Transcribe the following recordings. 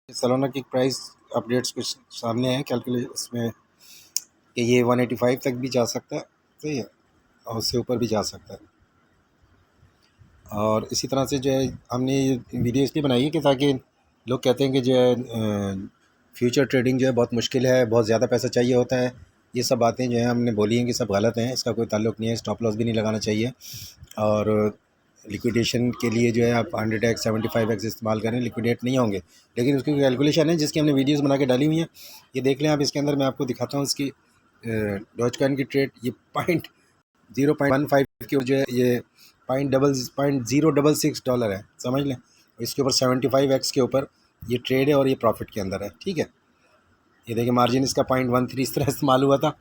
Solana की price updates कुछ सामने हैं कैलकुलेट इसमें कि ये 185 तक भी जा सकता है, सही है, और उससे ऊपर भी जा सकता है। और इसी तरह से जो है हमने ये वीडियो इसलिए बनाई है कि ताकि लोग कहते हैं कि जो है फ्यूचर ट्रेडिंग जो है बहुत मुश्किल है, बहुत ज़्यादा पैसा चाहिए होता है। ये सब बातें जो है हमने बोली हैं कि सब गलत हैं, इसका कोई ताल्लुक नहीं है। स्टॉप लॉस भी नहीं लगाना चाहिए और लिक्विडेशन के लिए जो है आप 100x 75x इस्तेमाल करें, लिक्विडेट नहीं होंगे। लेकिन उसकी कैलकुलेशन है जिसकी हमने वीडियोस बना के डाली हुई हैं, ये देख लें आप। इसके अंदर मैं आपको दिखाता हूँ इसकी डॉज कॉइन की ट्रेड। ये 0.15 की जो है ये $0.066 है, समझ लें। इसके ऊपर 75x के ऊपर ये ट्रेड है और ये प्रॉफिट के अंदर है, ठीक है। ये देखिए मार्जिन इसका 0.13 इस तरह इस्तेमाल हुआ था।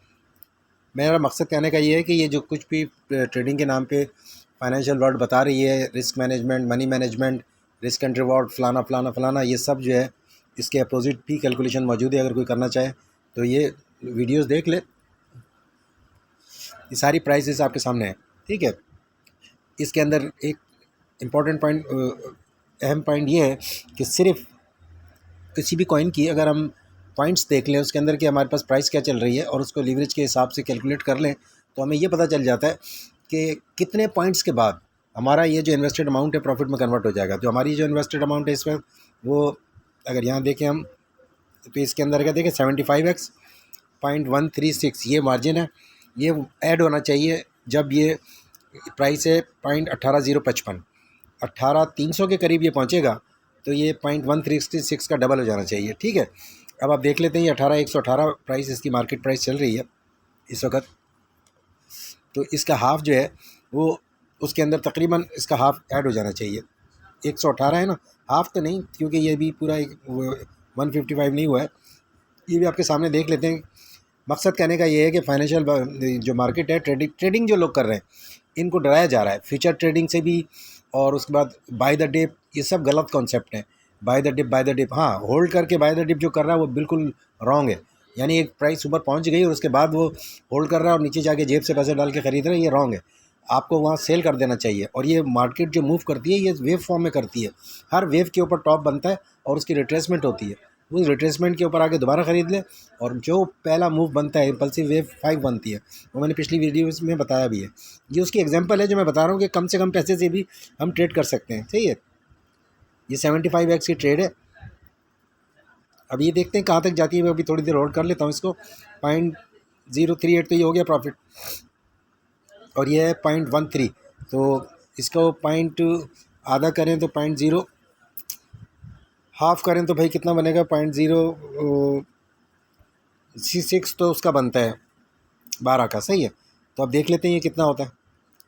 मेरा मकसद कहने का ये है कि ये जो कुछ भी ट्रेडिंग के नाम पे फाइनेंशियल वर्ड बता रही है, risk management, money management, risk and reward, फलाना फलाना फलाना, ये सब जो है इसके अपोजिट भी कैलकुलेशन मौजूद है। अगर कोई करना चाहे तो ये वीडियोस देख ले, ये सारी प्राइसेस आपके सामने है, ठीक है। इसके अंदर एक इम्पॉर्टेंट पॉइंट, अहम पॉइंट ये है कि सिर्फ किसी भी कॉइन की अगर हम पॉइंट्स देख लें उसके अंदर कि हमारे पास प्राइस क्या चल रही है और उसको लीवरेज के हिसाब से कैलकुलेट कर लें, तो हमें ये पता चल जाता है कि कितने पॉइंट्स के बाद हमारा ये जो इन्वेस्टेड अमाउंट है प्रॉफिट में कन्वर्ट हो जाएगा। तो हमारी जो इन्वेस्टेड अमाउंट है इस वक्त वो, अगर यहाँ देखें हम, तो इसके अंदर क्या देखें 75x 0.136 ये मार्जिन है। ये ऐड होना चाहिए जब ये प्राइस है 0.18055, 18300 के करीब ये पहुँचेगा तो ये 0.136 का डबल हो जाना चाहिए, ठीक है। अब आप देख लेते हैं ये 18118 प्राइस इसकी मार्केट प्राइस चल रही है इस वक्त। तो इसका हाफ जो है वो उसके अंदर तकरीबन इसका हाफ ऐड हो जाना चाहिए। 118 है ना, हाफ तो नहीं, क्योंकि ये भी पूरा 155 नहीं हुआ है। ये भी आपके सामने देख लेते हैं। मकसद कहने का ये है कि फाइनेंशियल जो मार्केट है, ट्रेडिंग जो लोग कर रहे हैं इनको डराया जा रहा है फ्यूचर ट्रेडिंग से भी। और उसके बाद बाय द डिप, ये सब गलत कॉन्सेप्ट है। बाय द डिप, हाँ, होल्ड करके बाय द डिप जो कर रहा है वो बिल्कुल रॉन्ग है। यानी एक प्राइस ऊपर पहुंच गई और उसके बाद वो होल्ड कर रहा है और नीचे जाके जेब से पैसे डाल के ख़रीद रहा है, ये रॉन्ग है। आपको वहाँ सेल कर देना चाहिए। और ये मार्केट जो मूव करती है ये वेव फॉर्म में करती है। हर वेव के ऊपर टॉप बनता है और उसकी रिट्रेसमेंट होती है। उस रिट्रेसमेंट के ऊपर आके दोबारा ख़रीद ले और जो पहला मूव बनता है इम्पल्सिव वेव 5 बनती है, वो मैंने पिछली वीडियोस में बताया भी है। ये उसकी एग्जांपल है जो मैं बता रहा हूँ कि कम से कम पैसे से भी हम ट्रेड कर सकते हैं, सही है। ये 75x की ट्रेड है। अब ये देखते हैं कहाँ तक जाती है। मैं अभी थोड़ी देर होल्ड कर लेता हूँ इसको। 0.038 तो ये हो गया प्रॉफिट और ये है 0.13। तो इसको पॉइंट आधा करें तो 0.0, हाफ करें तो भाई कितना बनेगा, 0.066 तो उसका बनता है 12 का, सही है। तो अब देख लेते हैं ये कितना होता है।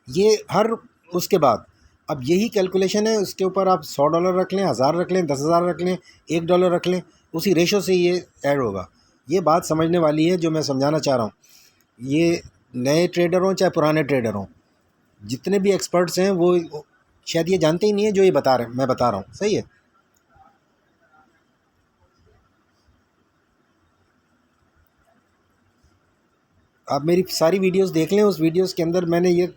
ये हर उसके बाद अब यही कैलकुलेशन है, उसके ऊपर आप $100 रख लें, 1000 रख लें, 10,000 रख लें, $1 रख लें, उसी रेशो से ये ऐड होगा। ये बात समझने वाली है जो मैं समझाना चाह रहा हूँ। ये नए ट्रेडर हों चाहे पुराने ट्रेडर हों, जितने भी एक्सपर्ट्स हैं वो शायद ये जानते ही नहीं है जो ये मैं बता रहा हूँ, सही है। आप मेरी सारी वीडियोस देख लें, उस वीडियोस के अंदर मैंने ये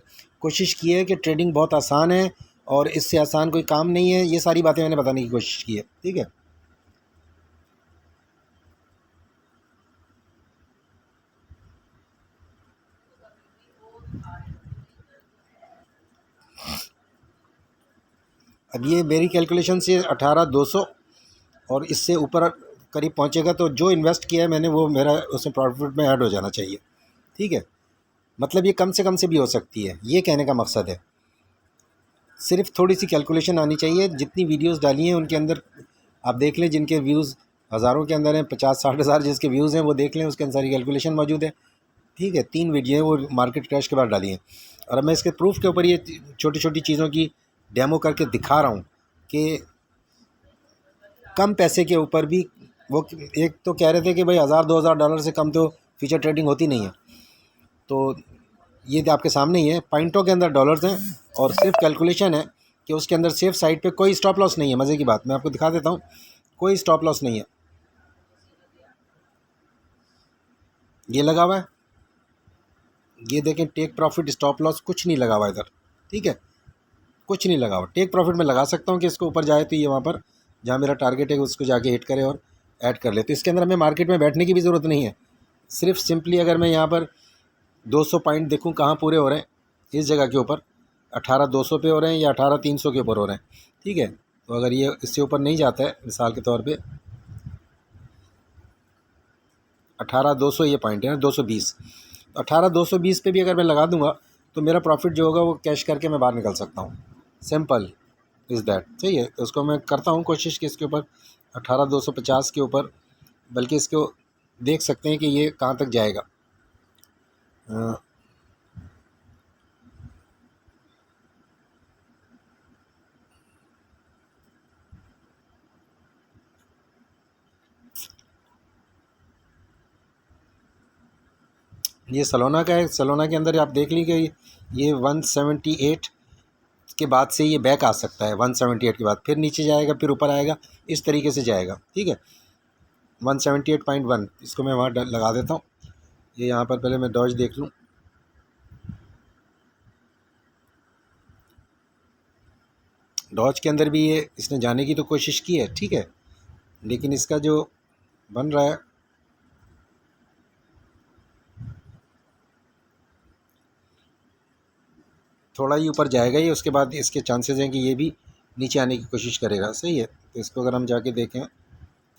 कोशिश की है कि ट्रेडिंग बहुत आसान है और इससे आसान कोई काम नहीं है। ये सारी बातें मैंने बताने की कोशिश की है, ठीक है। अब ये मेरी कैलकुलेशन से 18,200 और इससे ऊपर करीब पहुंचेगा तो जो इन्वेस्ट किया है मैंने वो मेरा उसमें प्रॉफिट में ऐड हो जाना चाहिए, ठीक है। मतलब ये कम से कम से भी हो सकती है, ये कहने का मकसद है। सिर्फ थोड़ी सी कैलकुलेशन आनी चाहिए। जितनी वीडियोस डाली हैं उनके अंदर आप देख लें, जिनके व्यूज़ हज़ारों के अंदर हैं, 50-60 हज़ार जिसके व्यूज़ हैं वो देख लें, उसके अंदर सारी कैलकुलेशन मौजूद है, ठीक है। 3 वीडियो हैं वो मार्केट क्रैश के बाद डाली हैं। और अब मैं इसके प्रूफ के ऊपर ये छोटी छोटी चीज़ों की डेमो करके दिखा रहा हूँ कि कम पैसे के ऊपर भी वो, एक तो कह रहे थे कि भाई $1000-2000 से कम तो फ्यूचर ट्रेडिंग होती नहीं है। तो ये आपके सामने ही है, पॉइंटों के अंदर डॉलर्स हैं और सिर्फ कैलकुलेशन है कि उसके अंदर सेफ साइड पे कोई स्टॉप लॉस नहीं है। मज़े की बात मैं आपको दिखा देता हूँ, कोई स्टॉप लॉस नहीं है। ये लगा हुआ है, ये देखें, टेक प्रॉफिट, स्टॉप लॉस कुछ नहीं लगा हुआ इधर, ठीक है, कुछ नहीं लगा हुआ। टेक प्रॉफिट में लगा सकता हूँ कि इसको ऊपर जाए तो ये वहाँ पर जहाँ मेरा टारगेट है उसको जाके हिट करे और ऐड कर ले। तो इसके अंदर हमें मार्केट में बैठने की भी ज़रूरत नहीं है। सिर्फ सिंपली अगर मैं यहाँ पर 200 पॉइंट देखूँ कहाँ पूरे हो रहे हैं, इस जगह के ऊपर 18,200 पे हो रहे हैं या 18,300 के ऊपर हो रहे हैं, ठीक है। तो अगर ये इससे ऊपर नहीं जाता है, मिसाल के तौर पे 18,200 ये पॉइंट है ना, 220, तो 18,220 पे भी अगर मैं लगा दूंगा तो मेरा प्रॉफिट जो होगा वो कैश करके मैं बाहर निकल सकता हूँ। सिंपल इज़ दैट, सही है। तो उसको मैं करता हूँ कोशिश कि इसके ऊपर 18,250 के ऊपर, बल्कि इसको देख सकते हैं कि ये कहाँ तक जाएगा। ये सलोना का है। सलोना के अंदर आप देख लीजिए ये 178 के बाद से ये बैक आ सकता है, 178 के बाद फिर नीचे जाएगा, फिर ऊपर आएगा, इस तरीके से जाएगा, ठीक है। 178.1 इसको मैं वहाँ लगा देता हूँ। ये यहाँ पर पहले मैं डॉज देख लूँ। डॉज के अंदर भी ये इसने जाने की तो कोशिश की है, ठीक है, लेकिन इसका जो बन रहा है थोड़ा ही ऊपर जाएगा ये, उसके बाद इसके चांसेस हैं कि ये भी नीचे आने की कोशिश करेगा, सही है। तो इसको अगर हम जाके देखें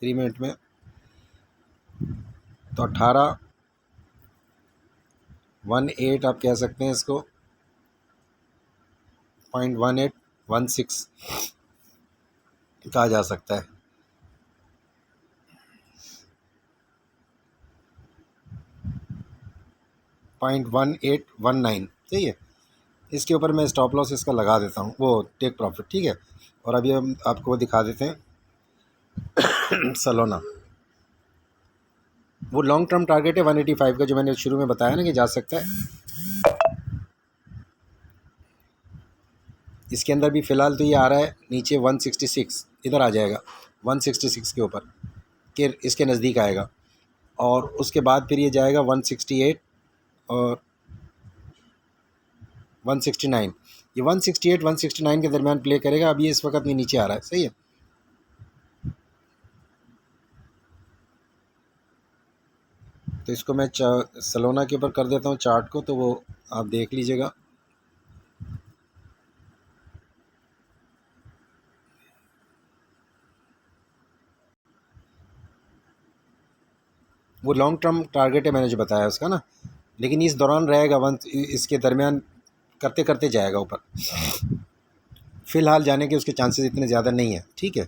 3 मिनट में तो 18,18 आप कह सकते हैं इसको, 0.1816 कहा जा सकता है। .1819 सही है। इसके ऊपर मैं स्टॉप लॉस इसका लगा देता हूँ, वो टेक प्रॉफिट, ठीक है। और अभी हम आपको दिखा देते हैं सलोना। वो लॉन्ग टर्म टारगेट है 185 का, जो मैंने शुरू में बताया ना कि जा सकता है। इसके अंदर भी फ़िलहाल तो ये आ रहा है नीचे 166, इधर आ जाएगा 166 के ऊपर, के इसके नज़दीक आएगा, और उसके बाद फिर ये जाएगा 168 और 169। ये 168 169 के दरमियान प्ले करेगा। अब ये इस वक्त में नीचे आ रहा है, सही है। तो इसको मैं सलोना के ऊपर कर देता हूँ चार्ट को, तो वो आप देख लीजिएगा। वो लॉन्ग टर्म टारगेट है मैंने जो बताया उसका ना, लेकिन इस दौरान रहेगा इसके दरमियान करते करते जाएगा ऊपर। फ़िलहाल जाने के उसके चांसेस इतने ज़्यादा नहीं है, ठीक है।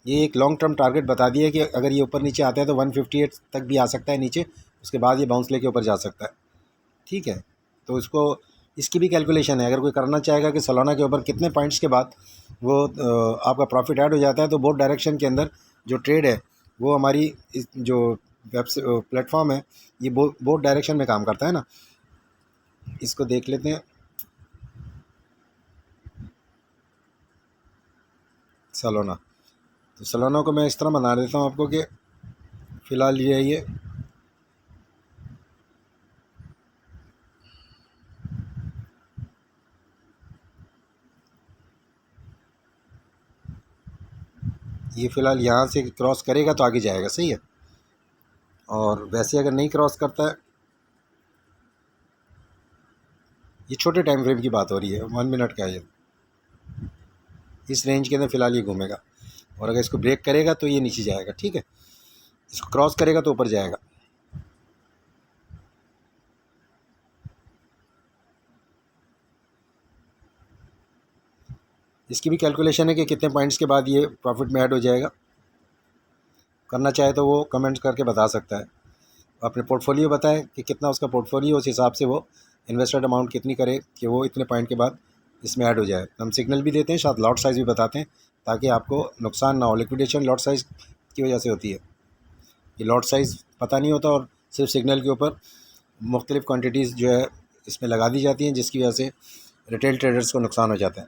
ये एक लॉन्ग टर्म टारगेट बता दिया कि अगर ये ऊपर नीचे आता है तो 158 तक भी आ सकता है नीचे, उसके बाद ये बाउंस लेके ऊपर जा सकता है, ठीक है। तो इसको इसकी भी कैलकुलेशन है। अगर कोई करना चाहेगा कि सलोना के ऊपर कितने पॉइंट्स के बाद वो आपका प्रॉफिट ऐड हो जाता है, तो बोथ डायरेक्शन के अंदर जो ट्रेड है वो हमारी जो वेब प्लेटफॉर्म है ये बोथ डायरेक्शन में काम करता है ना। इसको देख लेते हैं सलोना। तो सलोना को मैं इस तरह बना देता हूँ आपको कि फ़िलहाल ये है ये फ़िलहाल यहाँ से क्रॉस करेगा तो आगे जाएगा, सही है। और वैसे अगर नहीं क्रॉस करता है, ये छोटे टाइम फ्रेम की बात हो रही है, 1 मिनट का है ये, इस रेंज के अंदर फ़िलहाल ये घूमेगा। और अगर इसको ब्रेक करेगा तो ये नीचे जाएगा, ठीक है। इसको क्रॉस करेगा तो ऊपर जाएगा। इसकी भी कैलकुलेशन है कि कितने पॉइंट्स के बाद ये प्रॉफिट में ऐड हो जाएगा। करना चाहे तो वो कमेंट करके बता सकता है। अपने पोर्टफोलियो बताए कि कितना उसका पोर्टफोलियो, उस हिसाब से वो इन्वेस्टेड अमाउंट कितनी करे कि वो इतने पॉइंट के बाद इसमें ऐड हो जाए। हम सिग्नल भी देते हैं, साथ लॉट साइज़ भी बताते हैं ताकि आपको नुकसान ना हो। लिक्विडेशन लॉट साइज़ की वजह से होती है। ये लॉट साइज़ पता नहीं होता और सिर्फ सिग्नल के ऊपर मुख्तलिफ़ क्वान्टिटीज़ जो है इसमें लगा दी जाती हैं, जिसकी वजह से रिटेल ट्रेडर्स को नुकसान हो जाता है।